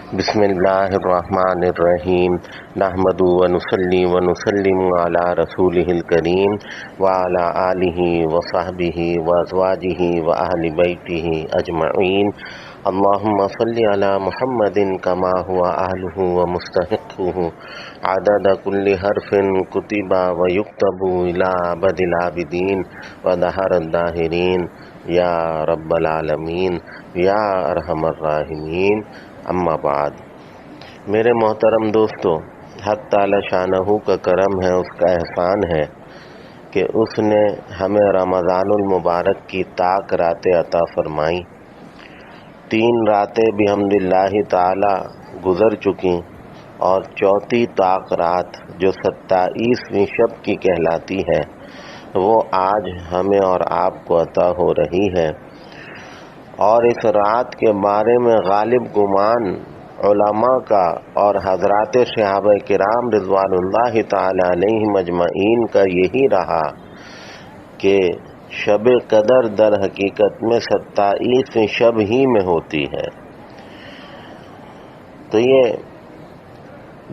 بسم اللہ الرحمن الرحیم نحمد و نصلی و نسلم علی رسولہ الکریم وعلی آلہ وصحبہ وازواجہ واہل بیتہ اجمعین اللہم صلی علی محمد کما هو اہلہ ومستحقہ عدد کل حرف کتب ویکتب الی ابد العابدین ودہر الداہرین یا رب العالمین یا ارحم الراحمین۔ اما بعد، میرے محترم دوستو، حق تعالی شانہ کا کرم ہے، اس کا احسان ہے کہ اس نے ہمیں رمضان المبارک کی طاق راتیں عطا فرمائی۔ 3 راتیں بحمداللہ تعالی گزر چکی اور چوتھی طاق رات جو 27ویں شب کی کہلاتی ہے وہ آج ہمیں اور آپ کو عطا ہو رہی ہے۔ اور اس رات کے بارے میں غالب گمان علماء کا اور حضرات صحابہ کرام رضوان اللہ تعالی علیہم اجمعین کا یہی رہا کہ شب قدر در حقیقت میں 27ویں شب ہی میں ہوتی ہے۔ تو یہ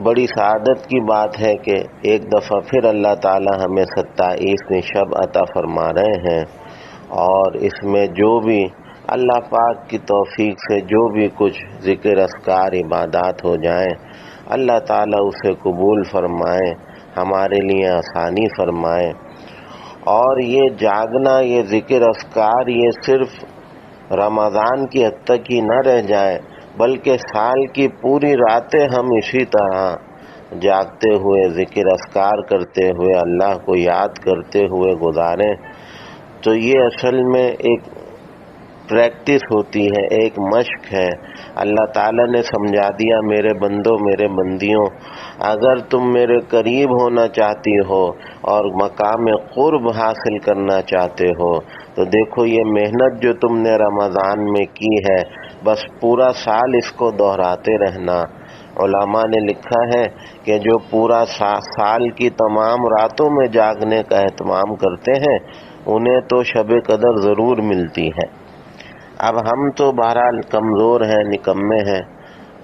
بڑی سعادت کی بات ہے کہ ایک دفعہ پھر اللہ تعالی ہمیں 27ویں شب عطا فرما رہے ہیں، اور اس میں جو بھی اللہ پاک کی توفیق سے جو بھی کچھ ذکر اذکار عبادات ہو جائیں، اللہ تعالیٰ اسے قبول فرمائے، ہمارے لیے آسانی فرمائے۔ اور یہ جاگنا، یہ ذکر اذکار، یہ صرف رمضان کی حد تک ہی نہ رہ جائے، بلکہ سال کی پوری راتیں ہم اسی طرح جاگتے ہوئے ذکر اذکار کرتے ہوئے اللہ کو یاد کرتے ہوئے گزاریں۔ تو یہ اصل میں ایک پریکٹس ہوتی ہے، ایک مشق ہے۔ اللہ تعالیٰ نے سمجھا دیا، میرے بندوں، میرے بندیوں، اگر تم میرے قریب ہونا چاہتی ہو اور مقام قرب حاصل کرنا چاہتے ہو تو دیکھو یہ محنت جو تم نے رمضان میں کی ہے، بس پورا سال اس کو دہراتے رہنا۔ علماء نے لکھا ہے کہ جو پورا سال کی تمام راتوں میں جاگنے کا اہتمام کرتے ہیں انہیں تو شب قدر ضرور ملتی ہے۔ اب ہم تو بہرحال کمزور ہیں، نکمے ہیں،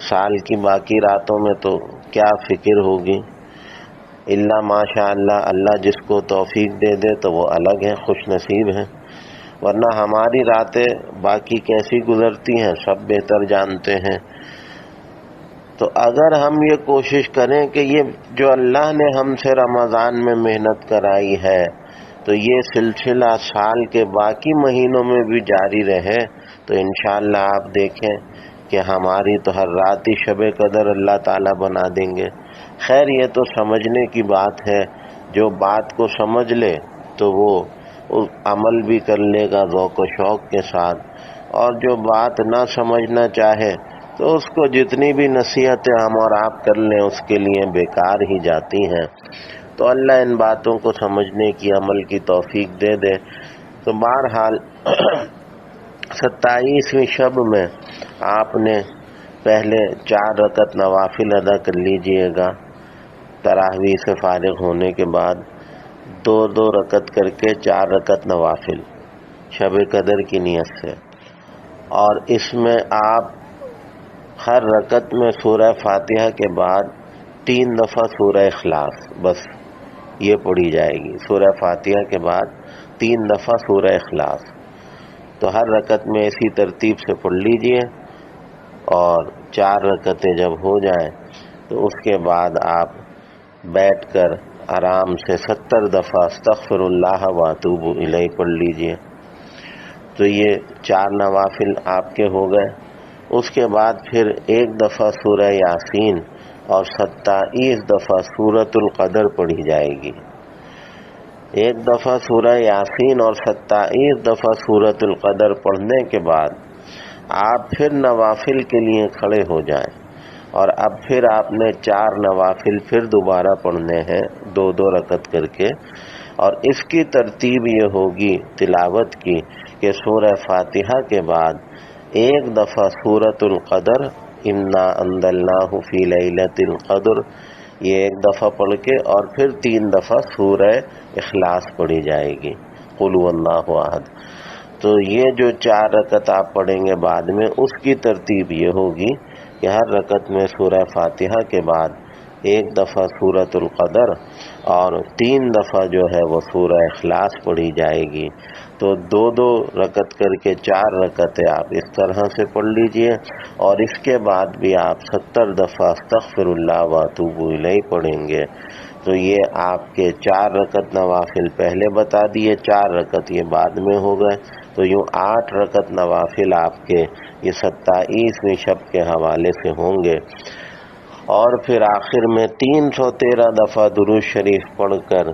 سال کی باقی راتوں میں تو کیا فکر ہوگی، الا ماشاء اللہ، اللہ جس کو توفیق دے دے تو وہ الگ ہے، خوش نصیب ہیں، ورنہ ہماری راتیں باقی کیسی گزرتی ہیں سب بہتر جانتے ہیں۔ تو اگر ہم یہ کوشش کریں کہ یہ جو اللہ نے ہم سے رمضان میں محنت کرائی ہے تو یہ سلسلہ سال کے باقی مہینوں میں بھی جاری رہے تو انشاءاللہ آپ دیکھیں کہ ہماری تو ہر رات ہی شب قدر اللہ تعالیٰ بنا دیں گے۔ خیر یہ تو سمجھنے کی بات ہے، جو بات کو سمجھ لے تو وہ عمل بھی کر لے گا ذوق و شوق کے ساتھ، اور جو بات نہ سمجھنا چاہے تو اس کو جتنی بھی نصیحتیں ہم اور آپ کر لیں اس کے لیے بیکار ہی جاتی ہیں۔ تو اللہ ان باتوں کو سمجھنے کی، عمل کی توفیق دے دے۔ تو بہرحال 27ویں شب میں آپ نے پہلے 4 رکعت نوافل ادا کر لیجئے گا، تراویح سے فارغ ہونے کے بعد 2 رکعت کر کے 4 رکعت نوافل شب قدر کی نیت سے، اور اس میں آپ ہر رکعت میں سورہ فاتحہ کے بعد 3 دفعہ سورہ اخلاص، بس یہ پڑھی جائے گی، سورہ فاتحہ کے بعد 3 دفعہ سورہ اخلاص۔ تو ہر رکعت میں اسی ترتیب سے پڑھ لیجئے، اور 4 رکعتیں جب ہو جائیں تو اس کے بعد آپ بیٹھ کر آرام سے 70 دفعہ استغفر اللہ واتوب الیہ پڑھ لیجئے۔ تو یہ 4 نوافل آپ کے ہو گئے۔ اس کے بعد پھر 1 دفعہ سورہ یاسین اور 27 دفعہ سورۃ القدر پڑھی جائے گی۔ 1 دفعہ سورہ یاسین اور 27 دفعہ سورۃ القدر پڑھنے کے بعد آپ پھر نوافل کے لیے کھڑے ہو جائیں، اور اب پھر آپ نے 4 نوافل پھر دوبارہ پڑھنے ہیں 2 رکعت کر کے، اور اس کی ترتیب یہ ہوگی تلاوت کی کہ سورہ فاتحہ کے بعد 1 دفعہ سورۃ القدر، انا انزلناہ فی لیلۃ القدر، یہ 1 دفعہ پڑھ کے، اور پھر 3 دفعہ سورہ اخلاص پڑھی جائے گی، قل هو اللہ احد۔ تو یہ جو 4 رکعت آپ پڑھیں گے بعد میں، اس کی ترتیب یہ ہوگی کہ ہر رکعت میں سورہ فاتحہ کے بعد ایک دفعہ سورۃ القدر اور 3 دفعہ جو ہے وہ سورہ اخلاص پڑھی جائے گی. تو 2 رکعت کر کے 4 رکعتیں آپ اس طرح سے پڑھ لیجئے، اور اس کے بعد بھی آپ 70 دفعہ استغفر اللہ واتوب الیہ پڑھیں گے. تو یہ آپ کے 4 رکعت نوافل پہلے بتا دیے، 4 رکعت یہ بعد میں ہو گئے. تو یوں 8 رکعت نوافل آپ کے یہ 27ویں شب کے حوالے سے ہوں گے. اور پھر آخر میں 313 دفعہ درود شریف پڑھ کر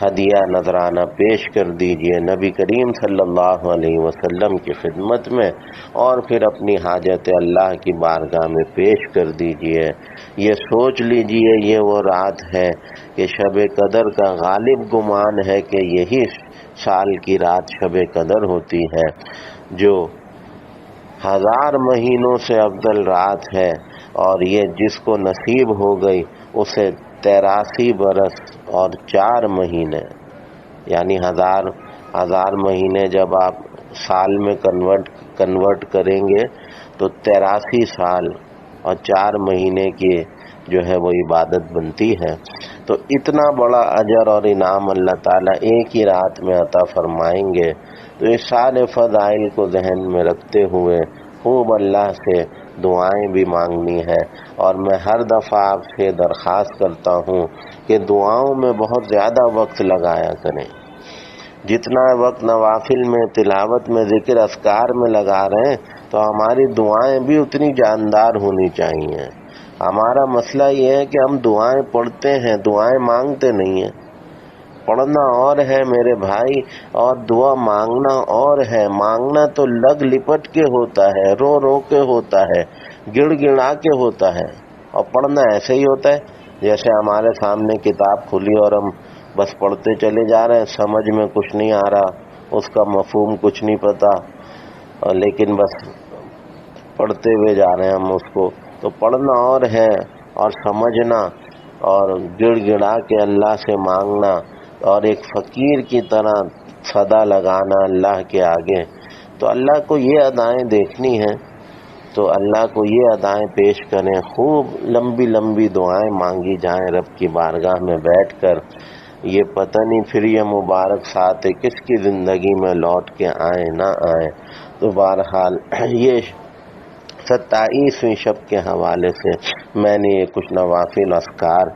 ہدیہ نذرانہ پیش کر دیجئے نبی کریم صلی اللہ علیہ وسلم کی خدمت میں، اور پھر اپنی حاجت اللہ کی بارگاہ میں پیش کر دیجئے. یہ سوچ لیجئے یہ وہ رات ہے کہ شب قدر کا غالب گمان ہے کہ یہی سال کی رات شب قدر ہوتی ہے، جو 1000 مہینوں سے افضل رات ہے، اور یہ جس کو نصیب ہو گئی اسے 83 برس اور 4 مہینے، یعنی 1000 مہینے جب آپ سال میں کنورٹ کریں گے تو 83 سال اور 4 مہینے کی جو ہے وہ عبادت بنتی ہے. تو اتنا بڑا اجر اور انعام اللہ تعالیٰ ایک ہی رات میں عطا فرمائیں گے. تو اس سارے فضائل کو ذہن میں رکھتے ہوئے خوب اللہ سے دعائیں بھی مانگنی ہے. اور میں ہر دفعہ آپ سے درخواست کرتا ہوں کہ دعاؤں میں بہت زیادہ وقت لگایا کریں. جتنا وقت نوافل میں، تلاوت میں، ذکر اذکار میں لگا رہے ہیں تو ہماری دعائیں بھی اتنی جاندار ہونی چاہیے. ہمارا مسئلہ یہ ہے کہ ہم دعائیں پڑھتے ہیں، دعائیں مانگتے نہیں ہیں. پڑھنا اور ہے میرے بھائی، اور دعا مانگنا اور ہے. مانگنا تو لگ لپٹ کے ہوتا ہے، رو رو کے ہوتا ہے، گڑ گڑا کے ہوتا ہے. اور پڑھنا ایسے ہی ہوتا ہے جیسے ہمارے سامنے کتاب کھلی اور ہم بس پڑھتے چلے جا رہے ہیں، سمجھ میں کچھ نہیں آ رہا، اس کا مفہوم کچھ نہیں پتا، لیکن بس پڑھتے ہوئے جا رہے ہیں ہم اس کو. تو پڑھنا اور ہے، اور سمجھنا اور گڑ گڑا کے اللہ سے مانگنا، اور ایک فقیر کی طرح صدا لگانا اللہ کے آگے. تو اللہ کو یہ ادائیں دیکھنی ہیں تو اللہ کو یہ ادائیں پیش کریں، خوب لمبی لمبی دعائیں مانگی جائیں رب کی بارگاہ میں بیٹھ کر. یہ پتہ نہیں پھر یہ مبارک ساتھ کس کی زندگی میں لوٹ کے آئیں نہ آئیں. تو بہرحال یہ 27ویں شب کے حوالے سے میں نے یہ کچھ نوافل اذکار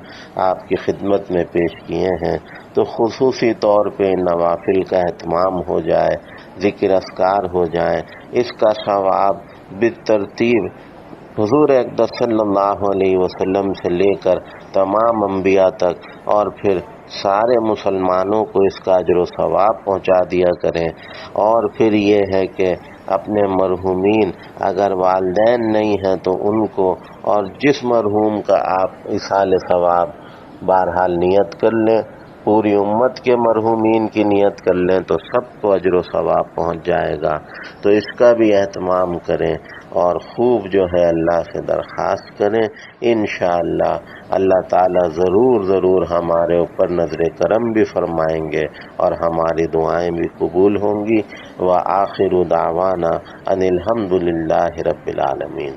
آپ کی خدمت میں پیش کیے ہیں. تو خصوصی طور پہ نوافل کا اہتمام ہو جائے، ذکر اذکار ہو جائے. اس کا ثواب بالترتیب حضور اقدس صلی اللہ علیہ وسلم سے لے کر تمام انبیاء تک اور پھر سارے مسلمانوں کو اس کا اجر و ثواب پہنچا دیا کریں. اور پھر یہ ہے کہ اپنے مرحومین اگر والدین نہیں ہیں تو ان کو، اور جس مرحوم کا آپ ایصال ثواب بہرحال نیت کر لیں، پوری امت کے مرحومین کی نیت کر لیں تو سب کو اجر و ثواب پہنچ جائے گا. تو اس کا بھی اہتمام کریں اور خوب جو ہے اللہ سے درخواست کریں. انشاءاللہ اللہ تعالیٰ ضرور ہمارے اوپر نظر کرم بھی فرمائیں گے اور ہماری دعائیں بھی قبول ہوں گی. وآخر دعوانا ان الحمد للہ رب العالمین.